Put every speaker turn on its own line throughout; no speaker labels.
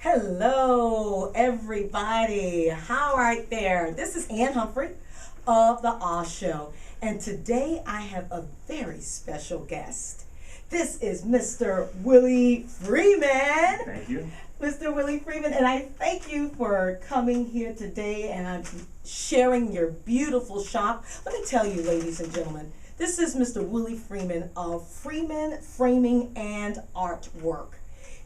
Hello, everybody. How right there? This is Humphrey of the AHll, and today I have a very special guest. This is Mr. Willie Freeman.
Thank you.
Mr. Willie Freeman, and I thank you for coming here today and sharing your beautiful shop. Let me tell you, ladies and gentlemen, this is Mr. Willie Freeman of Freeman Framing and Artwork.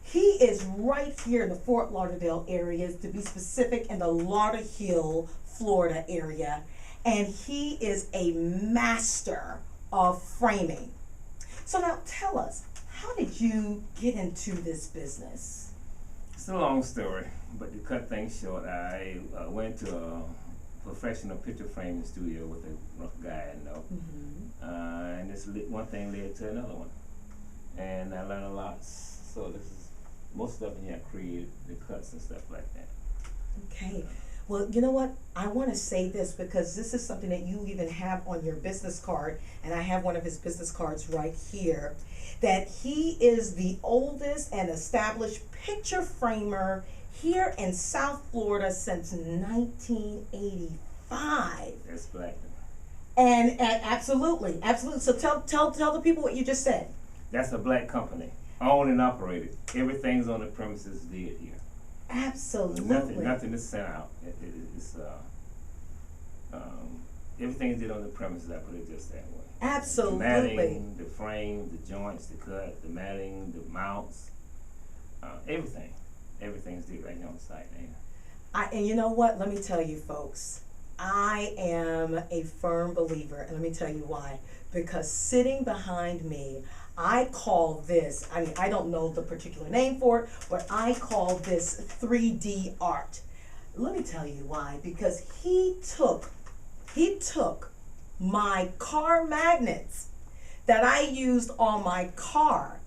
He is right here in the Fort Lauderdale area, to be specific, in the Lauderhill, Florida area, and he is a master of framing. So now tell us, how did you get into this business?
It's a long story, but to cut things short, I went to a professional picture framing studio with a rough guy I know. And this one thing led to another one. And I learned a lot. So this is most stuff in here I created, the cuts and stuff like that.
Okay. Well, you know what? I want to say this because this is something that you even have on your business card, and I have one of his business cards right here, that he is the oldest and established picture framer here in South Florida since 1985.
That's black.
And absolutely. So tell the people what you just said.
That's a black company, owned and operated. Everything's on the premises did here.
Absolutely.
Nothing is sent out. It's everything's did on the premises. I put it just that way.
Absolutely.
The matting, the frame, the joints, the cut, the matting, the mounts, everything. Everything's did right here on the site now.
And you know what? Let me tell you, folks. I am a firm believer, and let me tell you why. Because sitting behind me, I call this, I don't know the particular name for it, but I call this 3D art. Let me tell you why. Because he took my car magnets that I used on my car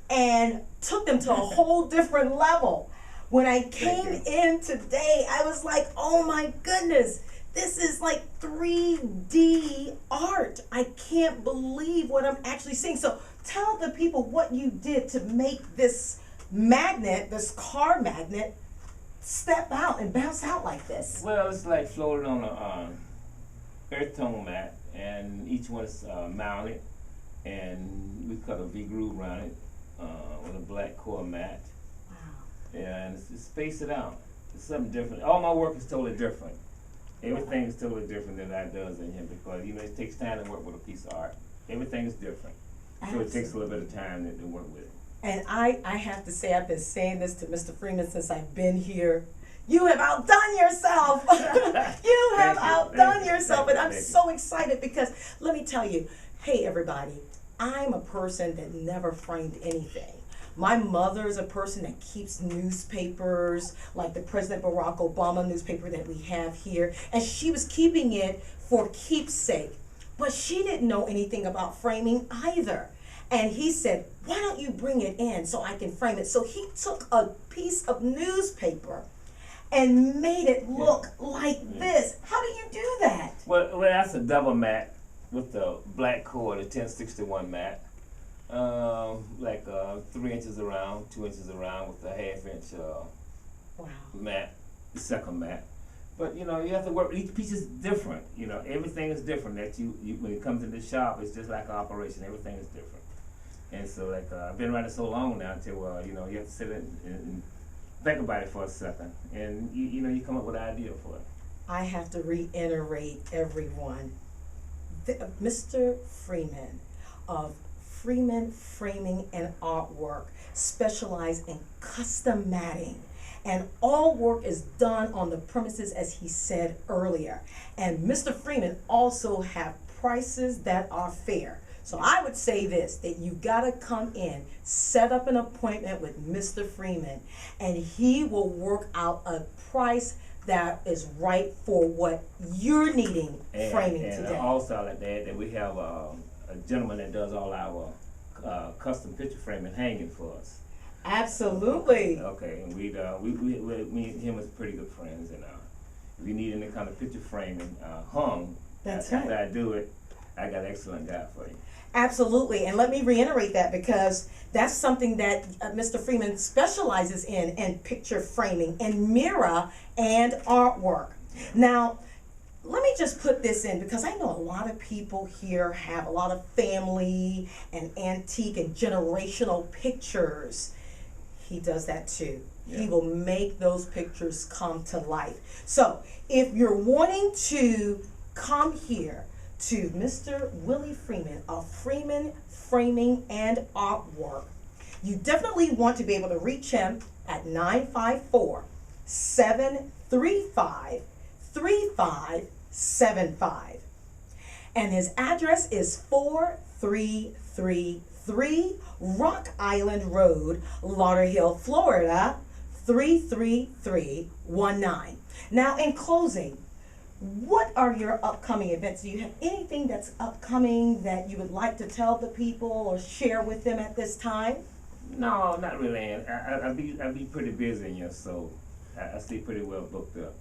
and took them to a whole different level. When I came in today, I was like, oh my goodness, this is like 3D art. I can't believe what I'm actually seeing. So tell the people what you did to make this magnet, this car magnet, step out and bounce out like this.
Well, it's like floating on a earth tone mat, and each one is mounted, and we cut a V-groove around it with a black core mat.
Wow.
And it's space it out. It's something different. All my work is totally different. Everything is totally different than I does in here because it takes time to work with a piece of art. Everything is different. So it takes a little bit of time to work with it.
And I have to say, I've been saying this to Mr. Freeman since I've been here. You have outdone yourself. You have outdone yourself. And I'm so excited because let me tell you, hey everybody, I'm a person that never framed anything. My mother's a person that keeps newspapers, like the President Barack Obama newspaper that we have here, and she was keeping it for keepsake. But she didn't know anything about framing either. And he said, why don't you bring it in so I can frame it? So he took a piece of newspaper and made it look like this. How do you do that?
Well, that's a double mat with the black core, the 1061 mat. Like 3 inches around, 2 inches around with a half-inch mat, the second mat. But you have to work. Each piece is different. Everything is different. That you when it comes to the shop, it's just like an operation. Everything is different. And so I've been around it so long now until you have to sit and think about it for a second, and you come up with an idea for it.
I have to reiterate everyone. Mr. Freeman of Freeman Framing and Artwork specialize in custom matting, and all work is done on the premises, as he said earlier. And Mr. Freeman also have prices that are fair. So I would say this, that you gotta come in, set up an appointment with Mr. Freeman, and he will work out a price that is right for what you're needing framing today.
And also I like that we have a gentleman that does all our custom picture framing hanging for us.
Absolutely.
Okay, and me and him is pretty good friends, and if you need any kind of picture framing hung,
That's
after
right.
I do it, I got an excellent guy for you.
Absolutely, and let me reiterate that because that's something that Mr. Freeman specializes in picture framing, in mirror and artwork. Now, let me just put this in because I know a lot of people here have a lot of family and antique and generational pictures. He does that too. Yeah. He will make those pictures come to life. So if you're wanting to come here to Mr. Willie Freeman of Freeman Framing and Artwork, you definitely want to be able to reach him at 954-735-3575. And his address is 4333 Rock Island Road, Lauderhill, Florida, 33319. Now, in closing, what are your upcoming events? Do you have anything that's upcoming that you would like to tell the people or share with them at this time?
No, not really, Ann. I'll be pretty busy, yeah, so I stay pretty well booked up.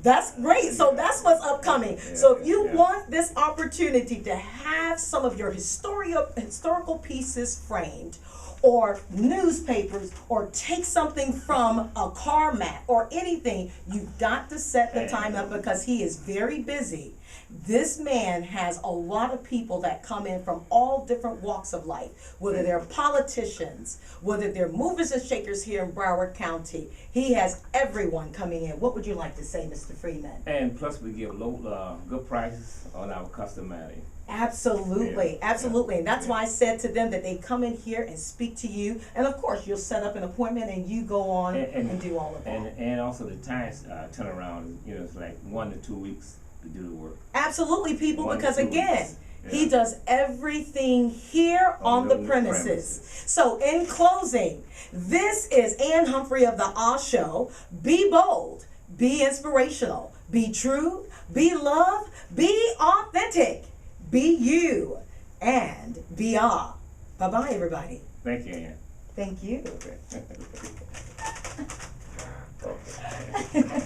That's great. So that's what's upcoming.
Yeah,
so if you want this opportunity to have some of your historical pieces framed, or newspapers, or take something from a car mat or anything, you've got to set the time up because he is very busy. This man has a lot of people that come in from all different walks of life, whether they're politicians, whether they're movers and shakers here in Broward County. He has everyone coming in. What would you like to say, Mr. Freeman?
And plus we give low, good prices on our customizing.
Absolutely, absolutely. And that's why I said to them that they come in here and speak to you. And of course, you'll set up an appointment and you go on and do all of that.
And also the time turnaround, it's like 1 to 2 weeks to do the work.
Absolutely, people, because again, he does everything here on the premises. So in closing, this is Ann Humphrey of the AHll. Be bold, be inspirational, be true, be love, be authentic. Be you and be all. Bye-bye, everybody.
Thank you, Ann.
Thank you.
Okay.